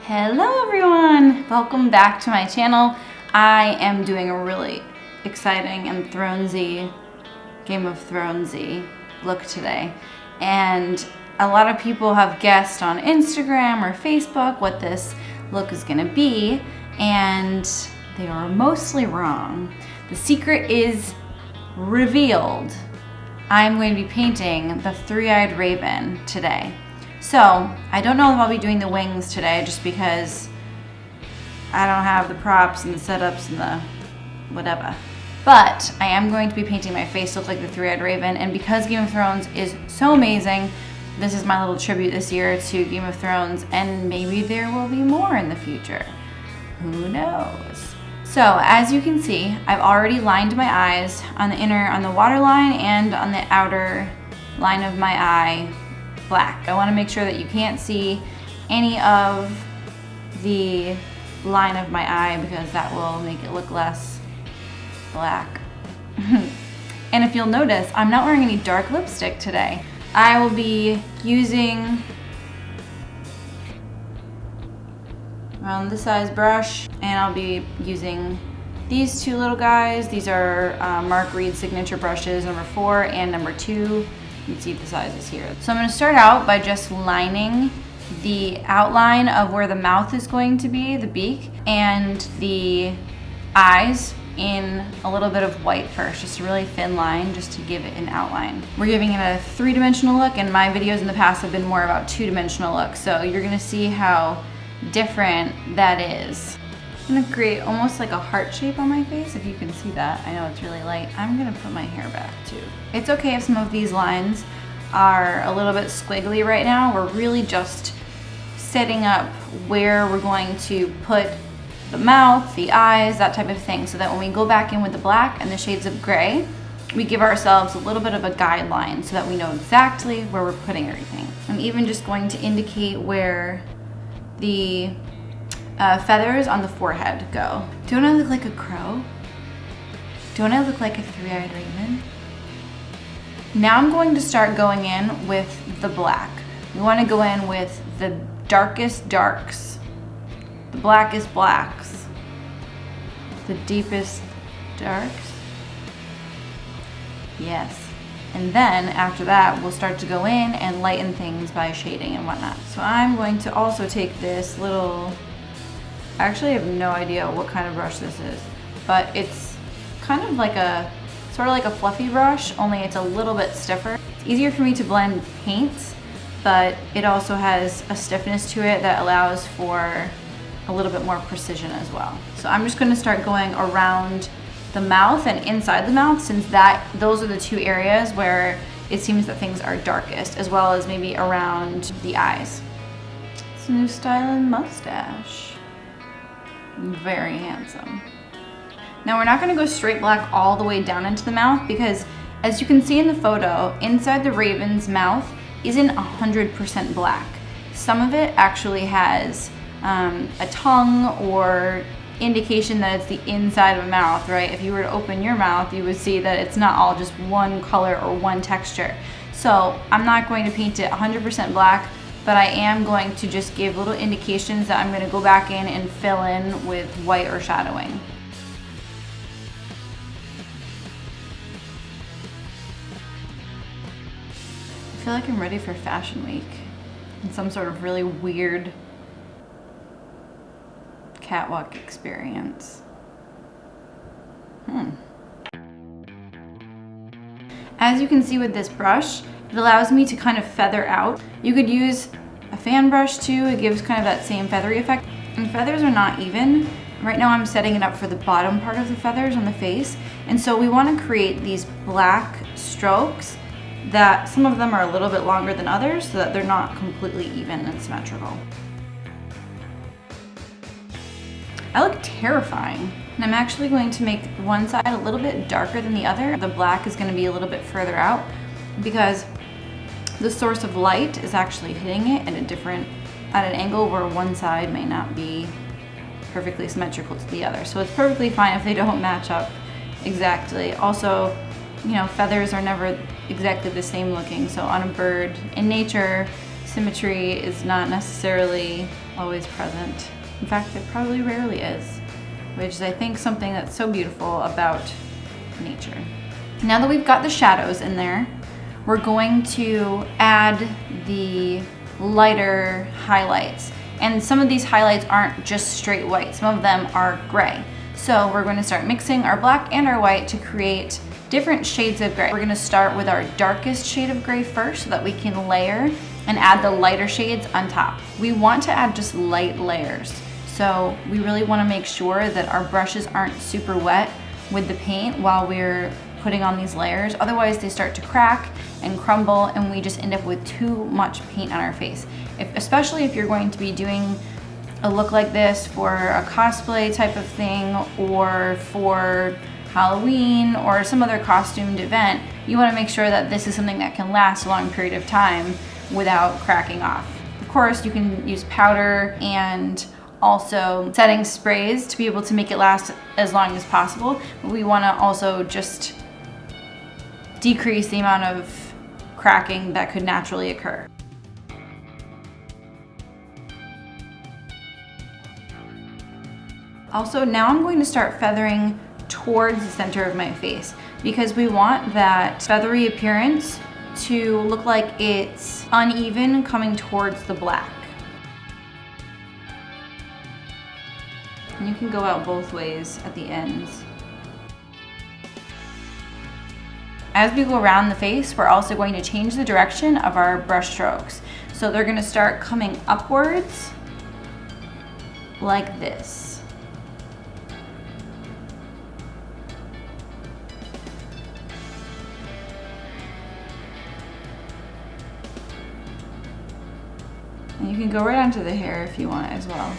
Hello everyone! Welcome back to my channel. I am doing a really exciting and Game of Thronesy look today. And a lot of people have guessed on Instagram or Facebook what this look is gonna be, and they are mostly wrong. The secret is revealed. I'm going to be painting the three-eyed raven today. So, I don't know if I'll be doing the wings today just because I don't have the props and the setups and the whatever. But I am going to be painting my face to look like the three-eyed raven, and because Game of Thrones is so amazing, this is my little tribute this year to Game of Thrones, and maybe there will be more in the future. Who knows? So, as you can see, I've already lined my eyes on the waterline and on the outer line of my eye black. I want to make sure that you can't see any of the line of my eye because that will make it look less black. And if you'll notice, I'm not wearing any dark lipstick today. I will be using around this size brush, and I'll be using these two little guys. These are Mark Reed signature brushes, number 4 and number 2. You can see the sizes here. So I'm going to start out by just lining the outline of where the mouth is going to be, the beak, and the eyes in a little bit of white first, just a really thin line just to give it an outline. We're giving it a 3-dimensional look, and my videos in the past have been more about 2-dimensional looks, so you're going to see how different that is. I'm going to create almost like a heart shape on my face, if you can see that. I know it's really light. I'm going to put my hair back too. It's okay if some of these lines are a little bit squiggly right now. We're really just setting up where we're going to put the mouth, the eyes, that type of thing, so that when we go back in with the black and the shades of gray, we give ourselves a little bit of a guideline so that we know exactly where we're putting everything. I'm even just going to indicate where the feathers on the forehead go. Don't I look like a crow? Don't I look like a three-eyed raven? Now I'm going to start going in with the black. We want to go in with the darkest darks, the blackest blacks, the deepest darks. Yes. And then after that, we'll start to go in and lighten things by shading and whatnot. So I'm going to also take this little, I actually have no idea what kind of brush this is, but it's kind of like sort of like a fluffy brush, only it's a little bit stiffer. It's easier for me to blend paints, but it also has a stiffness to it that allows for a little bit more precision as well. So I'm just gonna start going around the mouth and inside the mouth, since those are the two areas where it seems that things are darkest, as well as maybe around the eyes. It's a new style and mustache. Very handsome. Now we're not going to go straight black all the way down into the mouth, because as you can see in the photo, inside the raven's mouth isn't 100% black. Some of it actually has a tongue or indication that it's the inside of a mouth, right? If you were to open your mouth, you would see that it's not all just one color or one texture. So I'm not going to paint it 100% black, but I am going to just give little indications that I'm going to go back in and fill in with white or shadowing. I feel like I'm ready for Fashion Week and some sort of really weird catwalk experience. As you can see with this brush, it allows me to kind of feather out. You could use a fan brush too, it gives kind of that same feathery effect. And feathers are not even. Right now I'm setting it up for the bottom part of the feathers on the face. And so we want to create these black strokes that some of them are a little bit longer than others so that they're not completely even and symmetrical. I look terrifying. And I'm actually going to make one side a little bit darker than the other. The black is going to be a little bit further out because the source of light is actually hitting it at an angle where one side may not be perfectly symmetrical to the other. So it's perfectly fine if they don't match up exactly. Also, you know, feathers are never exactly the same looking. So on a bird in nature, symmetry is not necessarily always present. In fact, it probably rarely is, which is, I think, something that's so beautiful about nature. Now that we've got the shadows in there, we're going to add the lighter highlights. And some of these highlights aren't just straight white, some of them are gray. So we're going to start mixing our black and our white to create different shades of gray. We're going to start with our darkest shade of gray first so that we can layer and add the lighter shades on top. We want to add just light layers. So we really want to make sure that our brushes aren't super wet with the paint while we're putting on these layers. Otherwise they start to crack and crumble and we just end up with too much paint on our face. Especially if you're going to be doing a look like this for a cosplay type of thing or for Halloween or some other costumed event, you want to make sure that this is something that can last a long period of time without cracking off. Of course, you can use powder and also setting sprays to be able to make it last as long as possible. But we want to also just decrease the amount of cracking that could naturally occur. Also, now I'm going to start feathering towards the center of my face because we want that feathery appearance to look like it's uneven coming towards the black. And you can go out both ways at the ends. As we go around the face, we're also going to change the direction of our brush strokes. So they're going to start coming upwards like this. And you can go right onto the hair if you want as well.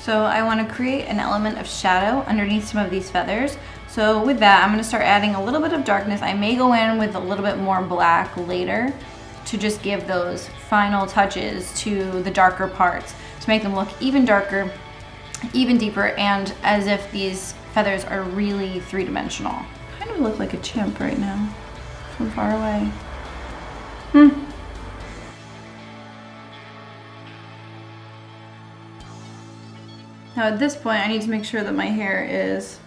So I want to create an element of shadow underneath some of these feathers. So with that, I'm going to start adding a little bit of darkness. I may go in with a little bit more black later to just give those final touches to the darker parts to make them look even darker, even deeper, and as if these feathers are really three-dimensional. Kind of look like a chimp right now from far away. Now at this point, I need to make sure that my hair is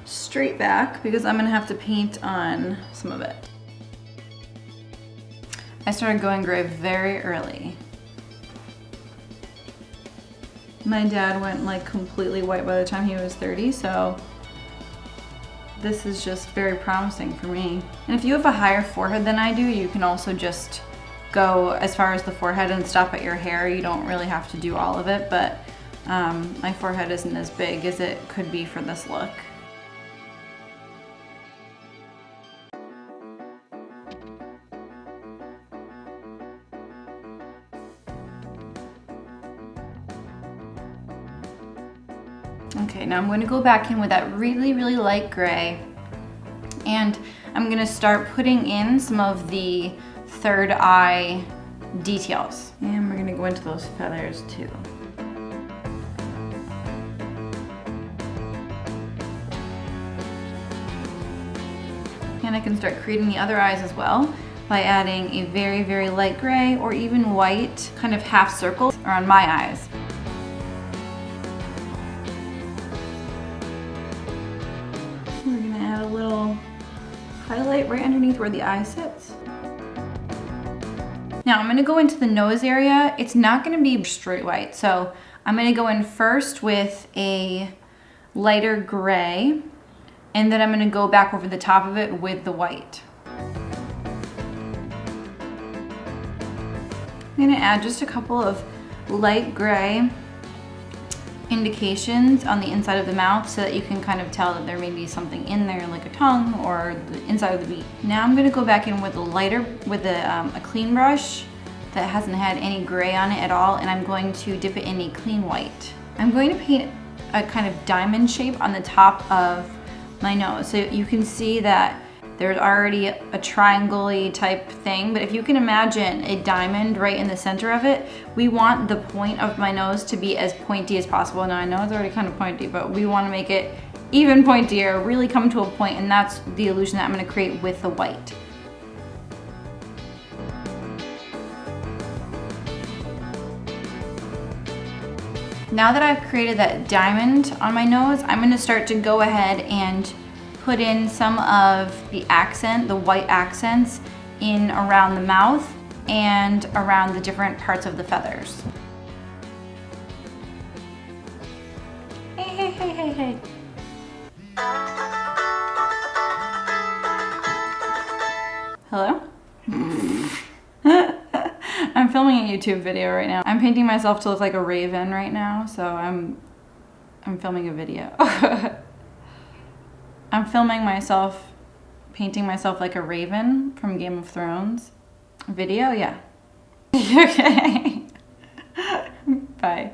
straight back because I'm gonna have to paint on some of it. I started going gray very early. My dad went like completely white by the time he was 30, so this is just very promising for me. And if you have a higher forehead than I do, you can also just go as far as the forehead and stop at your hair. You don't really have to do all of it, but my forehead isn't as big as it could be for this look. Okay, now I'm going to go back in with that really, really light gray, and I'm going to start putting in some of the third eye details. And we're going to go into those feathers too. And I can start creating the other eyes as well by adding a very, very light gray or even white kind of half circles around my eyes. We're gonna add a little highlight right underneath where the eye sits. Now I'm gonna go into the nose area. It's not gonna be straight white, so I'm gonna go in first with a lighter gray, and then I'm gonna go back over the top of it with the white. I'm gonna add just a couple of light gray indications on the inside of the mouth so that you can kind of tell that there may be something in there like a tongue or the inside of the beak. Now I'm gonna go back in with a clean brush that hasn't had any gray on it at all, and I'm going to dip it in a clean white. I'm going to paint a kind of diamond shape on the top of my nose. So you can see that there's already a triangle-y type thing, but if you can imagine a diamond right in the center of it, we want the point of my nose to be as pointy as possible. Now I know it's already kind of pointy, but we want to make it even pointier, really come to a point, and that's the illusion that I'm going to create with the white. Now that I've created that diamond on my nose, I'm going to start to go ahead and put in some of the accent, the white accents, in around the mouth and around the different parts of the feathers. Hey, hey, hey, hey, hey. Hello? I'm filming a YouTube video right now. I'm painting myself to look like a raven right now, so I'm filming a video. I'm filming myself, painting myself like a raven from Game of Thrones. Video? Yeah. Okay. Bye.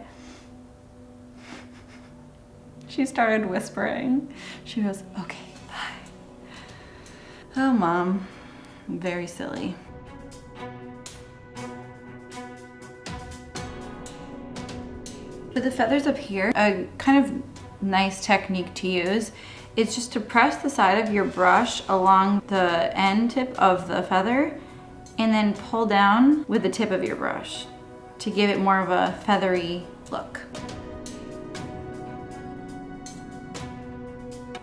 She started whispering. She goes, okay, bye. Oh, Mom. Very silly. For the feathers up here, a kind of nice technique to use is just to press the side of your brush along the end tip of the feather and then pull down with the tip of your brush to give it more of a feathery look.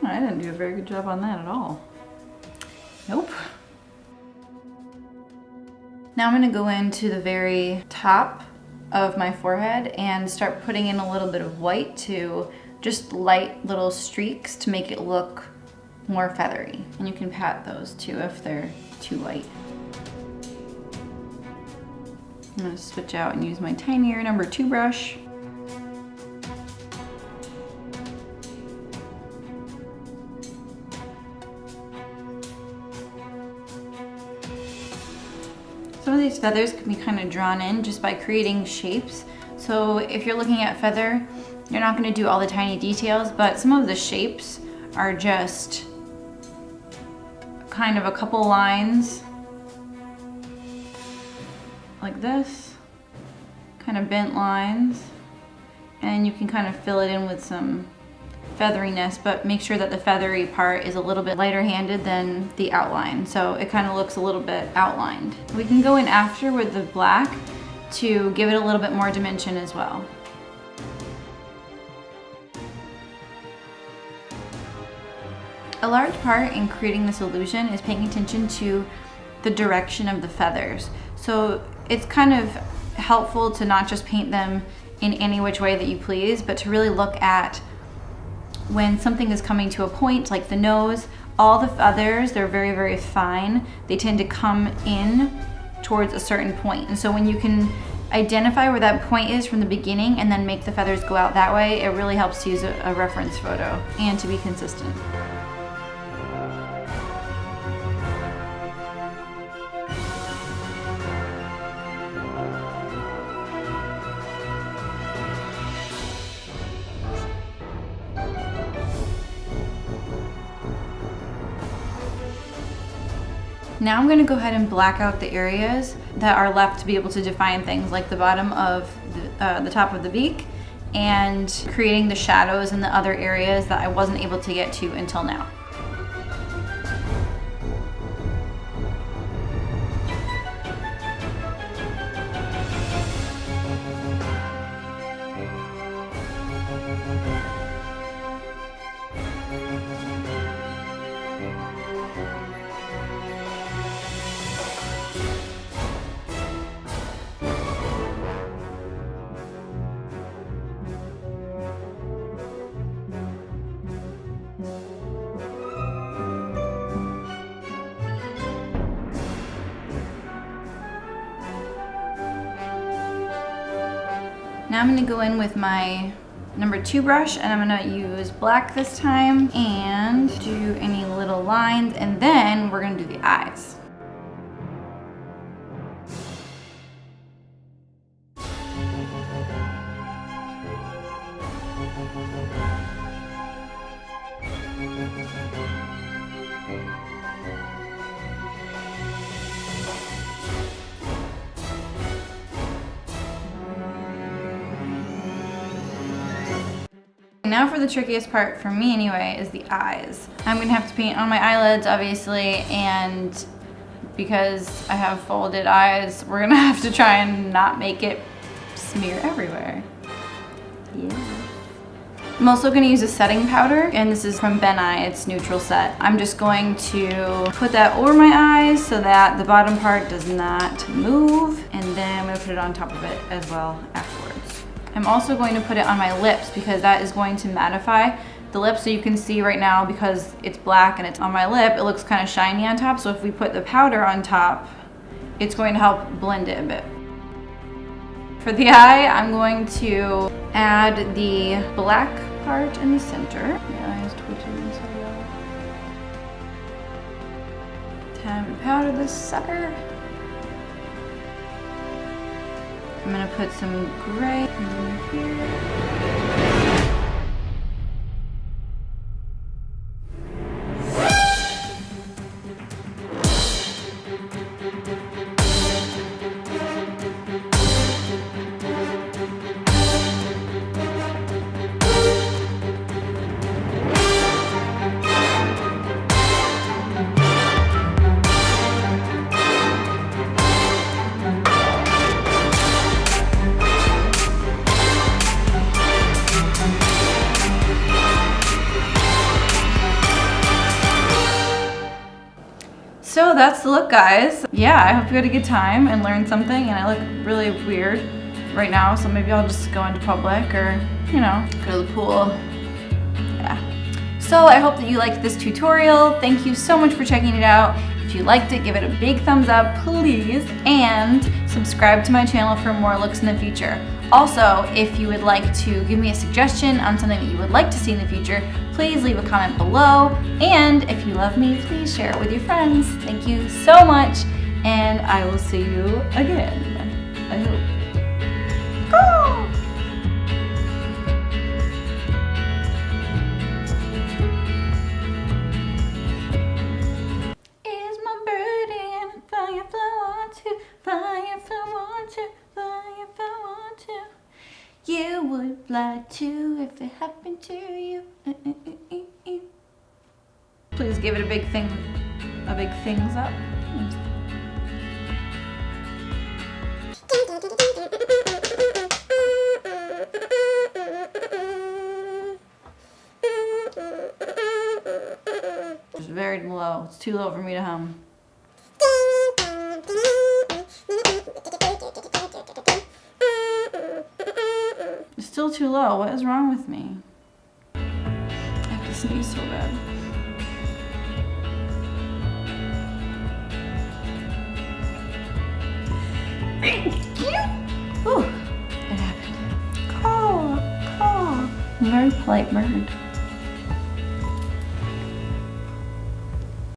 I didn't do a very good job on that at all. Nope. Now I'm gonna go into the very top of my forehead and start putting in a little bit of white to just light little streaks to make it look more feathery. And you can pat those too if they're too light. I'm gonna switch out and use my tinier number 2 brush. Some of these feathers can be kind of drawn in just by creating shapes. So if you're looking at feather, you're not going to do all the tiny details, but some of the shapes are just kind of a couple lines like this, kind of bent lines, and you can kind of fill it in with some featheriness, but make sure that the feathery part is a little bit lighter handed than the outline, so it kind of looks a little bit outlined. We can go in after with the black to give it a little bit more dimension as well. A large part in creating this illusion is paying attention to the direction of the feathers. So it's kind of helpful to not just paint them in any which way that you please, but to really look at when something is coming to a point, like the nose, all the feathers, they're very, very fine. They tend to come in towards a certain point. And so when you can identify where that point is from the beginning and then make the feathers go out that way, it really helps to use a reference photo and to be consistent. Now I'm going to go ahead and black out the areas that are left to be able to define things like the bottom of the top of the beak and creating the shadows in the other areas that I wasn't able to get to until now. Now I'm going to go in with my number 2 brush and I'm going to use black this time and do any little lines, and then we're going to do the eyes. Now for the trickiest part, for me anyway, is the eyes. I'm gonna have to paint on my eyelids, obviously, and because I have folded eyes, we're gonna have to try and not make it smear everywhere. Yeah. I'm also gonna use a setting powder, and this is from Ben Eye, it's neutral set. I'm just going to put that over my eyes so that the bottom part does not move, and then I'm gonna put it on top of it as well afterwards. I'm also going to put it on my lips because that is going to mattify the lip, so you can see right now because it's black and it's on my lip, it looks kind of shiny on top, so if we put the powder on top, it's going to help blend it a bit. For the eye, I'm going to add the black part in the center. My eye is twitching so well. Time to powder this sucker. I'm gonna put some gray in here. So that's the look, guys. Yeah, I hope you had a good time and learned something, and I look really weird right now, so maybe I'll just go into public or, you know, go to the pool. Yeah. So I hope that you liked this tutorial. Thank you so much for checking it out. If you liked it, give it a big thumbs up, please, and subscribe to my channel for more looks in the future. Also, if you would like to give me a suggestion on something that you would like to see in the future, please leave a comment below. And if you love me, please share it with your friends. Thank you so much, and I will see you again, I hope. Oh! Is my bird in a firefly want to, firefly want to, firefly want to. You would fly too if it happened to you. Please give it a big thumbs up. It's very low. It's too low for me to hum. It's still too low. What is wrong with me? I have to sneeze so bad. Ooh, it happened. Caw, caw. I'm a very polite bird.